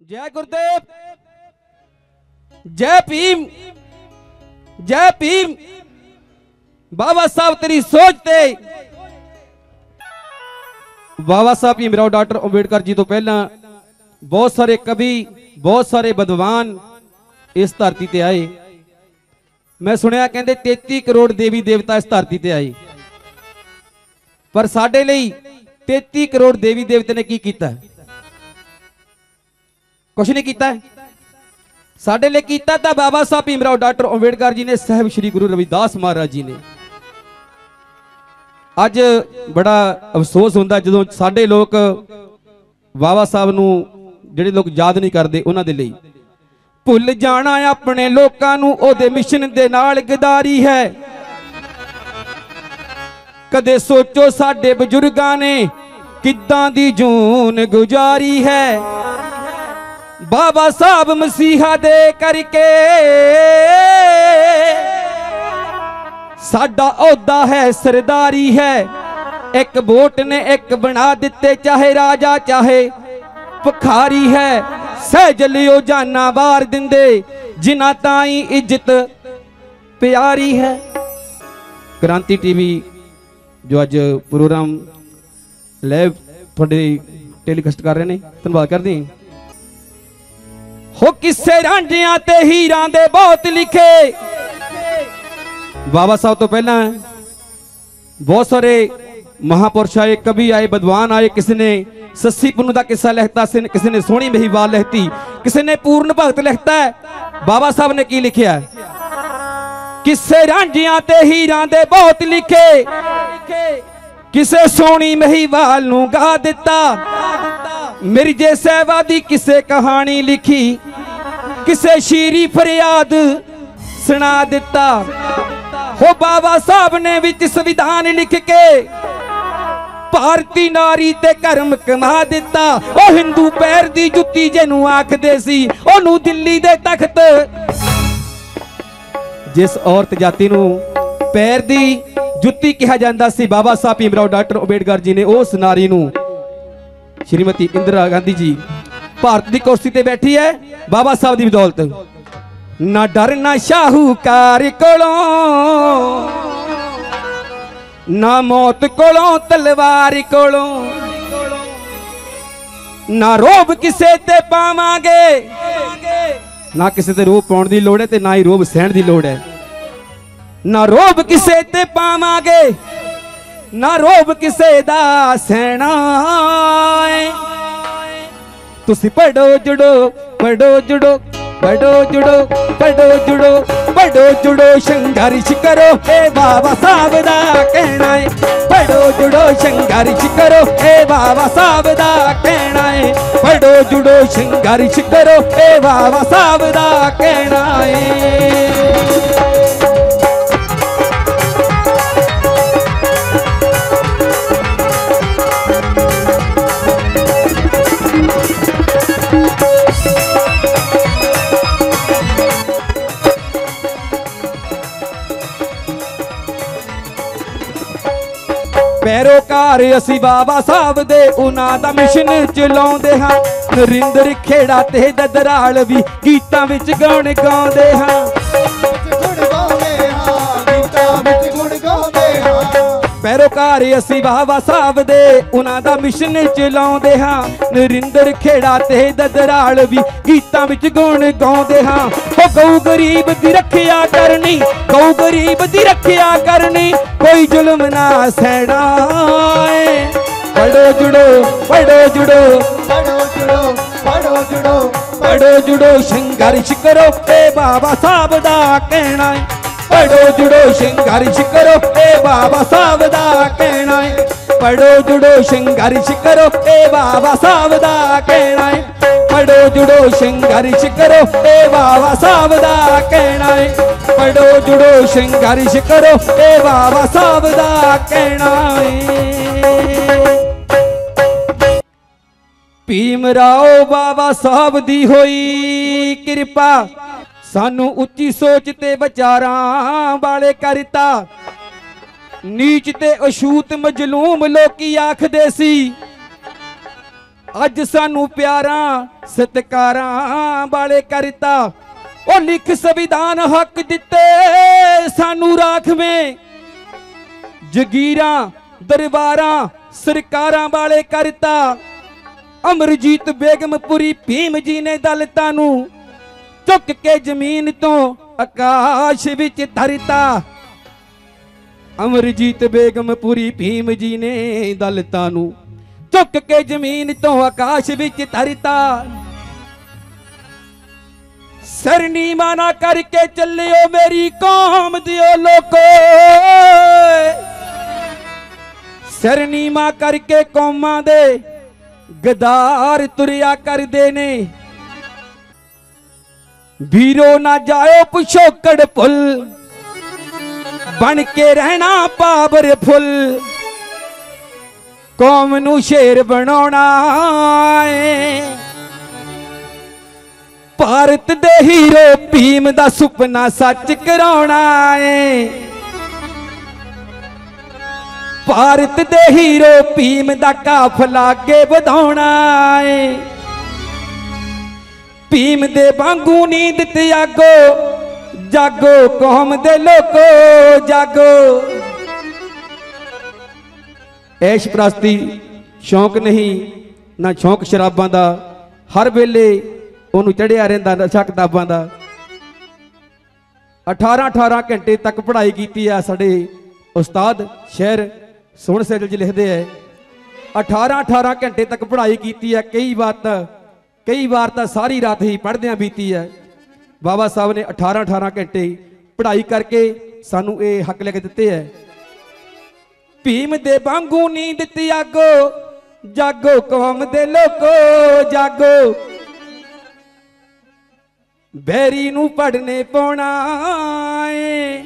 जय गुरुदेव, जय भीम, जय भीम। बाबा साहब तेरी सोच ते बाबा साहब भीमराव डॉक्टर अंबेडकर जी तो पहला बहुत सारे कवि, बहुत सारे विद्वान इस धरती ते आए। मैं सुनिया कहते 33 करोड़ देवी देवता इस धरती ते आए, पर साडे लई 33 करोड़ देवी देवते ने की कीता? कुछ नहीं कीता। साडे लिए कीता था बाबा साहब भीमराव डॉक्टर अंबेडकर जी ने, साहब श्री गुरु रविदास महाराज जी ने। अज बड़ा अफसोस होंदा जदों साडे लोग बाबा साहब नूं जिहड़े लोग याद नहीं करते, उन्हां दे लई भुल जाना अपने लोकां नूं ओहदे मिशन दे नाल गदारी है। कदे सोचो साडे बजुर्गां ने किद्दां दी जून गुजारी है। बाबा साहब मसीहा दे करके साडा ओहदा है, सरदारी है। एक वोट ने एक बना दिते, चाहे राजा चाहे भखारी है। सह लियो जाना वार दिंदे, जिन्हां ताई इज्जत प्यारी है। क्रांति टीवी जो अज प्रोग्राम लाइव थोड़े टेलीकास्ट कर रहे हैं, धन्यवाद कर दी। हो किस्से रांझियां ते हीरां दे बहुत लिखे। बाबा साहब तो पहला बहुत सारे महापुरुष आए, कवि आए, विद्वान आए। किसी ने सस्सी पुन्नू का किस्सा लिखता, किसी ने सोहनी महिवाल लिखती, किसी ने पूर्ण भगत लिखता है। बाबा साहब ने की लिखिया? किस्से रांझियां ते हीरां दे बहुत लिखे, किसे सोहनी महिवाल नूं गा दिता। मिर्जे सहबा दी किसे कहानी लिखी, किसे शीरी फरियाद सुना दिता। हो बाबा साहब ने विच संविधान लिख के भारती नारी ते कर्म कमा दिता। ओ हिंदू पैर दी जुत्ती जिन्नू आखदे सी, ओनू दिल्ली दे तख्त। जिस औरत जाति नू पैर दी जुत्ती कहा जाता सी, बाबा साहब भीमराव डॉक्टर अंबेडकर जी ने उस नारी नू, श्रीमती इंदिरा गांधी जी, भारत की कुर्सी ते बैठी है बाबा साहब की बदौलत। ना डर ना शाहूकार कोलों, ना मौत कोलों तलवार कोलों। ना रोब किसे ते पावांगे, ना किसे ते रोब पाउण दी लोड़ है, ते ना ही रोब सहण दी लोड़ है। ना रोब किसे ते पावांगे, ना रोब किसे दा सहना। तुसी पढ़ो जुड़ो, पढ़ो जुड़ो, पढ़ो जुड़ो, पढ़ो जुड़ो, पढ़ो जुड़ो, संघर्ष करो, हे बाबा साहब दा कहना है। पढ़ो जुड़ो, संघर्ष करो, हे बाबा साहब दा कहना है। पढ़ो जुड़ो, संघर्ष करो, हे बाबा साहब दा कहना है। पैरोकार असी बाबा साहब दे, उन्हां दा मिशन चलाउंदे हां। नरिंदर खेड़ा ते ददराल भी गीतां विच गाने गाउंदे हां। पैरोकार असी बाबा साहब दे, उन्हां दा मिशन चलाउंदे हां। नरिंदर खेड़ा ते ददराल भी गीतां विच गाने गाउंदे हां। हो गऊ गरीब दी रखिया करनी, गऊ गरीब दी रखिया करनी, कोई जुल्म ना सहना। पढ़ो जुड़ो, पढ़ो जुड़ो, पढ़ो जुड़ो, पढ़ो जुड़ो, पढ़ो जुड़ो, संघर्ष करो, हे बाबा साहब दा कहना है। पढ़ो जुड़ो, संघर्ष करो, हे बाबा साहब दा कहना है। पढ़ो जुड़ो, संघर्ष करो, हे बाबा साहब दा कहना है। पढ़ो जुड़ो, संघर्ष करो, हे बाबा साहब दा कहना है। पढ़ो जुड़ो, संघर्ष करो, हे बाबा साहब दा कहना है। भीमराव बाबा साहब दी होई कृपा, सानू उच्ची सोच ते विचारां वाले करता। नीच ते अछूत मजलूम लोकी आखदे सी, अज सानू प्यारा सत्कारां वाले करता। ओ लिख संविधान हक दिते सानू राखवें, जगीरां दरबारां सरकारां वाले करता। अमरजीत बेगमपुरी भीम जी ने दलितां नू चुक के जमीन तो आकाश विच धरता। अमरजीत बेगमपुरी भीम जी ने दलितां नू चुक के जमीन तो आकाश विच धरता। सिर नीवा ना करके चलियो मेरी कौम दियो लोको, सिर नीवा करके कौमां दे गदार तुरिया करदे ने। वीरो ना जाओ पिछोकड़ पुल, बन के रहना पावरफुल। कौम नू शेर बनाना है, भारत दे हीरो भीम दा सुपना सच कराना है। भारत दे हीरो भीम दा काफला अगे बढ़ाना है। भीम दे वांगू नींद त्यागो, जागो कौम दे लोको जागो। ऐश प्रस्ती शौक नहीं ना शौक शराबां दा, हर वेले ओनू चढ़िया रहिंदा नशा किताबां दा। 18-18 घंटे तक पढ़ाई की है साडे उस्ताद शहर सोहण सैदल जी लिखते हैं। 18-18 घंटे तक पढ़ाई की है। कई बार तो सारी रात ही पढ़द्या बीती है। बाबा साहब ने 18-18 घंटे पढ़ाई करके सानू ये हक लेके दिते है। भीम दे वांगू नींद त्यागो, जागो कौम दे लोको जागो। बैरी नू पढ़ने पाउणा है,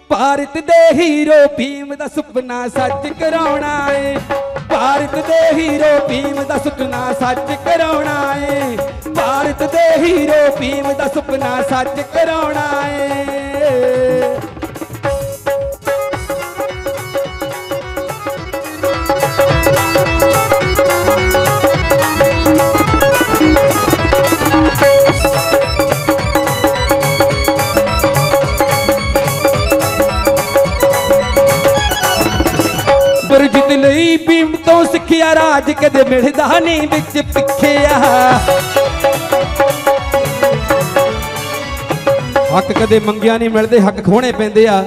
भारत दे हीरो भीम दा सुपना सच कराउणा है। भारत दे हीरो भीम दा सुपना सच कराउणा है। भारत दे हीरो भीम दा सुपना सच कराउणा है। गुरजित लई भीम तो सिखिया राज कदे मिलदा नहीं विच पिखिया। हक कदे मंगिया नहीं मिलते, हक खोने पैंदे आ।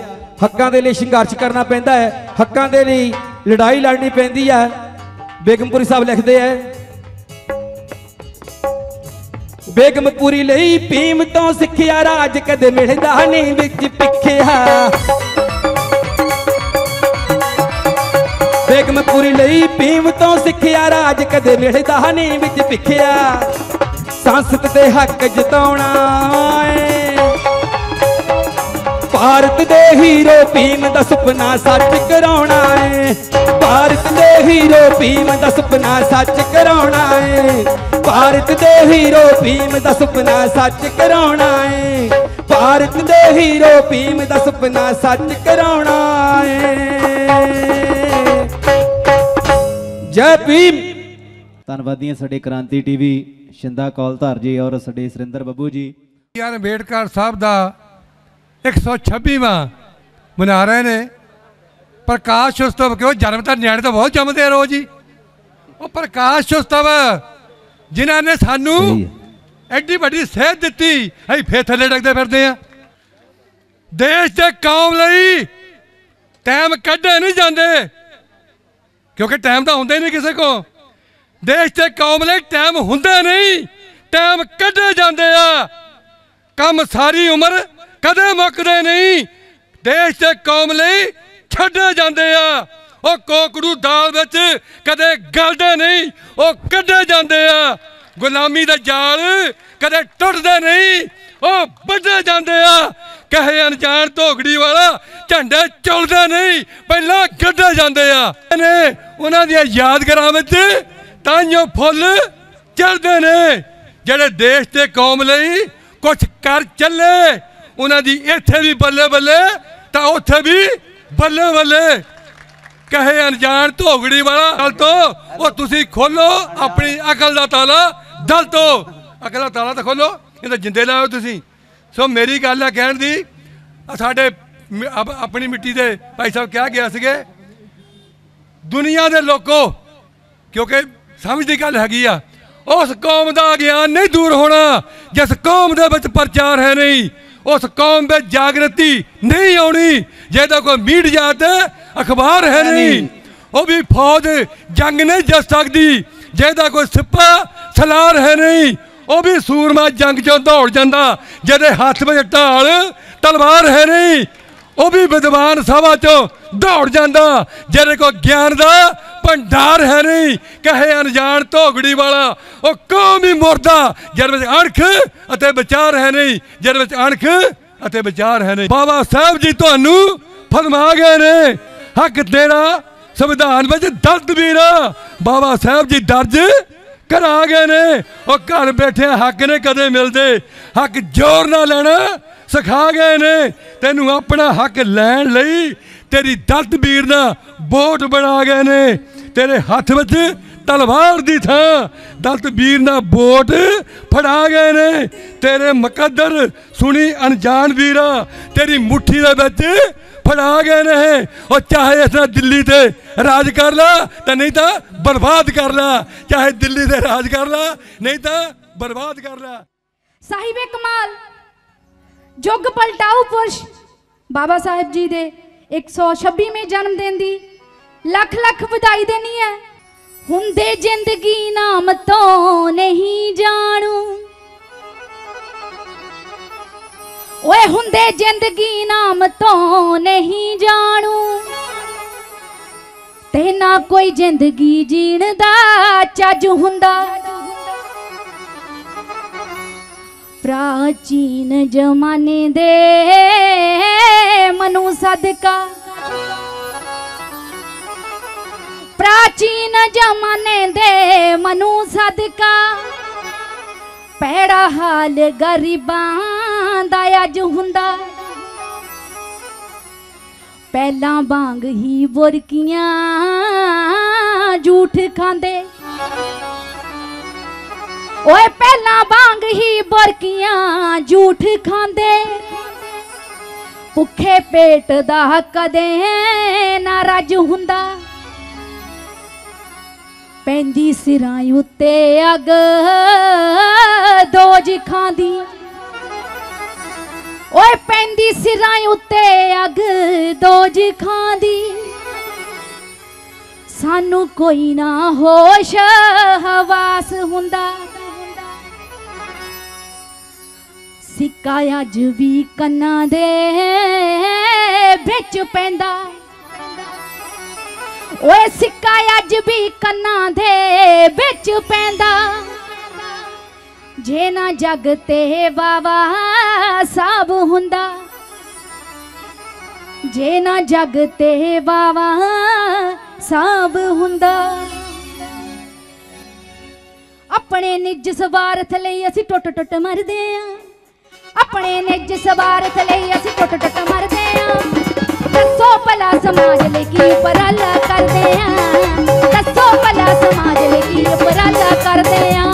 हक्कां दे लई संघर्ष करना पैंदा है, हक्कां दे लई लड़ाई लड़नी पैंदी है। बेगमपुरी साहब लिखते हैं, बेगमपुरी लई भीम तो सिखिया राज कदे मिलदा नहीं विच पिखिया। बेगमपुरी लई भीम तो सिखिया राज कदे मिलदा नहीं विच पिखिया। सांसद दे हक जताउणा है, भारत दे हीरो भीम दा सुपना सच कराउणा है। भारत दे हीरो भीम दा सुपना सच कराउणा है। भारत दे हीरो भीम दा सुपना सच कराउणा है। भारत दे हीरो भीम दा सुपना सच कराउणा है। जय भीम। धन्नवादी साडे क्रांति टीवी शिंदा कौलधार जी और साडे सुरिंदर बब्बू जी। अंबेडकर साहब का 126वां मना रहे ने प्रकाश उत्सव। क्यों जन्म तो न्याणे तो बहुत जमते रोज ही। वो प्रकाश उत्सव जिन्हों ने सानू एडी बड़ी सेहत दी, अं फिर थले डगते फिरते हैं। देश के कौम लई टाइम कढ़े नहीं जाते, क्योंकि टाइम तो होंगे नहीं किसी को। देश के कौम लई टाइम होंगे नहीं, टाइम कढ़े जाते आ। कम सारी उम्र कदे मुकदे नहीं, देश के कौम लई छड्डे जाते आ। वो कोकड़ू दाल विच कदे गलदे नहीं, वो कढ़े जाते आ। गुलामी दा जाल कदे टुटदे नहीं, वो वड्डे जाते आ। कहे अनजान धोगड़ी वाला झंडे चुलदे नहीं, पहला गड्ढे जाते आ। उन्हां दी यादगारां विच ताइयों फुल चढ़दे ने। जिहड़े देश ते कौम लई कुछ कर चले, उन्हां दी इत्थे भी बल्ले बल्ले तां उत्थे भी बल्ले बल्ले। कहे अनजान धोगड़ी वाला दल तो वो तुसी खोलो अपनी अकल का ताला दल तो अकल का ताला तो खोलो ये तो जिंदे लाओ तुसी। सो मेरी गल है कहण दी साडे अपनी मिट्टी दे भाई साहब क्या गया सीगे दुनिया दे लोगों क्योंकि समझ की गल हैगी आ उस कौम का ज्ञान नहीं दूर होना जिस कौम दे विच प्रचार है नहीं उस कौम में जागृति नहीं आनी जेदा कोई मीडिया ते अखबार है नहीं वो भी फौज जंग नहीं जित सकती जेदा कोई सिपा सलार है नहीं वो भी सूरमा जंग चो दौड़ जाता जेदे हाथ में ढाल तलवार है नहीं वो भी विद्वान सभा चो दौड़ जाता जेदे को ज्ञान का भंडार है नहीं कहे अनजान धोगड़ी वाला वो कौम ही मुरदा जिहदे विच अणख अते विचार है नहीं जिहदे विच अणख अते विचार है नहीं। बाबा साहब जी तुहानू फरमा गए ने हक तेरा संविधान विच दर्द वीरा बाबा साहब जी दर्ज करा गए ने और घर बैठे हक ने कदे मिलते हक जोर ना लेना सिखा गए ने तेनू अपना हक लैन लई तेरी दर्द वीर ना वोट बना गए ने तेरे हाथ में तलवार दी था दर्द वीर ना वोट फड़ा गए ने तेरे मुकद्दर सुनी अनजान वीरा तेरी मुट्ठी दे विच फड़ा गए ने और चाहे इस दिल्ली ते राज कर ला तो नहीं तो बर्बाद कर ला चाहे दिल्ली ते राज कर ला नहीं तो बर्बाद कर ला। साहिबे कमाल जुग पलटाऊ पुरुष बाबा साहेब जी दे 126वें जन्मदिन दी लख लख बधाई देनी है। हुंदे जिंदगी नाम तो नहीं जानू ओए हुंदे जिंदगी नाम तो नहीं जानू ते ना कोई जिंदगी जीण दा चज हुंदा प्राचीन जमाने दे मनु सदका प्राचीन जमाने दे मनु सदका पैड़ा हाल गरीबां दा अज हुंदा पहला बांग ही बुरकियां झूठ खांदे ओए पहला बांग ही बुरकियां झूठ खांदे भुखे पेट दा कदे ना रज हुंदा पैंदी सिरां उत्ते अग दोज खांदी ओए पैंदी सिरां उत्ते अग दोज खांदी सानू कोई ना होश हवास हुंदा सिक्का अज भी कन्ना दे बिच पैंदा ओए सिक्का अज भी कन्ना दे बिच पैंदा जे ना जग ते बाबा साहब हुंदा जे ना जग ते बाबा साहब हुंदा अपने निज स्वार्थ लई असीं टुट टुट मरदे आ अपने निज स्वार्थ लई असीं टुट टुट मरदे आ दसो भला समाज लई की उपराला करदे आ दसो भला समाज लई की उपराला करदे आ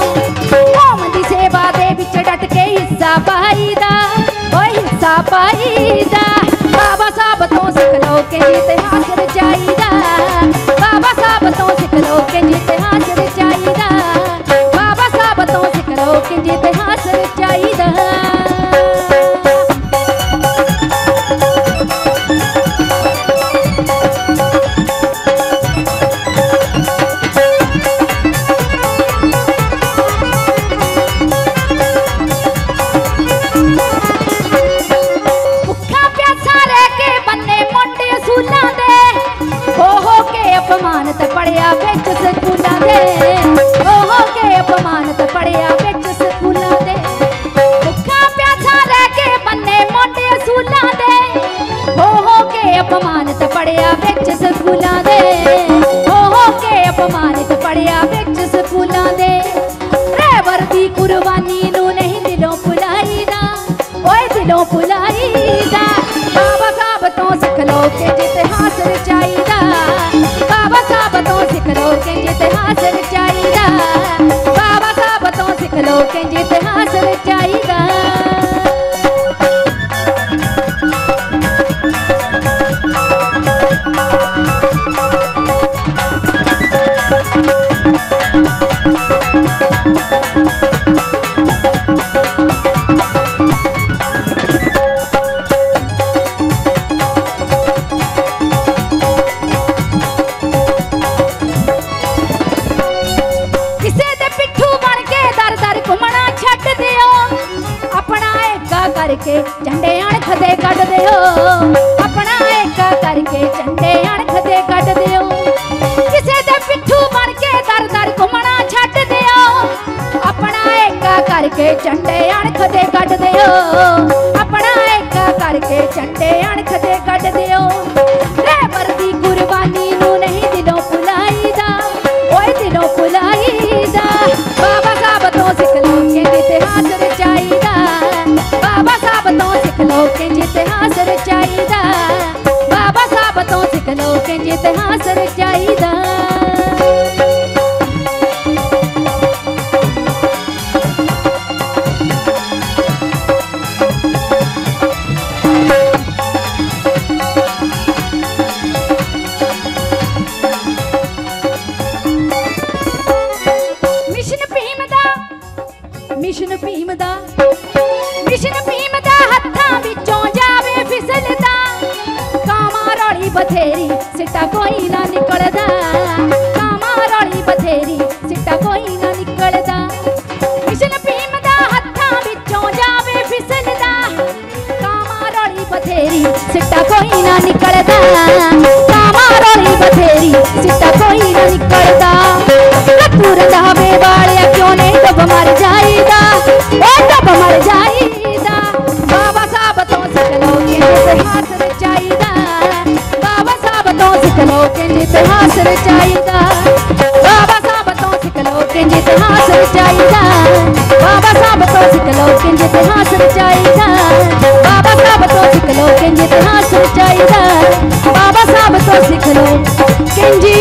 कौम दी सेवा दे विच डट के हिस्सा पाईदा ओए हिस्सा पाईदा बाबा साहब तो सिख लो के इतिहास रचाईदा बाबा साहब तो सिख लो के इतिहास रचाईदा बाबा साहब तो सिख लो के इतिहास रचाईदा अपमानत पढ़िया बिच स्कूलों दे हो के अपमानत पढ़िया बिच स्कूलों दे भुखा प्यासा रह के बन्ने मोटे असूलों दे हो के अपमानत पढ़िया बिच स्कूलों दे हो के अपमानित पढ़िया बिच स्कूलों दे ड्राइवर दी कुर्बानी नू नहीं दिलों भुलाईदा ओए दिलों भुलाईदा बाबा साहब तो सिख लो के इतिहास रचाईदा इतिहास रचाईदा बाबा साहब तो सिख लो किंज इतिहास रचाईदा करके झंडे अणख दे कट दियो अपना एक करके झंडे अणख दे कट दियो किसे दे पिट्ठू बन के दर दर घुमना छੱਡ दियो अपना एक करके झंडे अणख दे कट दियो अपना एक करके झंडे अणख दे कट दियो रहबर दी कुर्बानी नू नहीं दिलों भुलाईदा ओए दिलों भुलाईदा बाबा साहब तो सिख लो कि इतिहास रचाईदा बाबा साहब तो सिख लो कि इतिहास रचाईदा बाबा साहब तो सिख लो कि इतिहास रचाईदा मिशन भीम दा हत्थां विचों जावे फिसलदा कामा रौली बथेरी सिट्टा कोई ना निकलदा कामा रौली बथेरी सिट्टा कोई ना निकलदा मिशन भीम दा हत्थां विचों जावे फिसलदा कामा रौली बथेरी सिट्टा कोई ना निकलदा कामा रौली बथेरी सिट्टा कोई ना निकलदा कपूर दावे वाले क्यों नहीं डब मर जाईदा ओ डब मर जाईदा बाबा साहब तो सिख लो कि इतिहास रचाईदा बाबा साहब तो सिख लो कि इतिहास रचाईदा बाबा साहब तो सिख लो कि इतिहास रचाईदा बाबा साहब तो सिख लो कि इतिहास रचाईदा बाबा साहब तो सिख लो कि इतिहास रचाईदा बाबा साहब तो सिख लो कि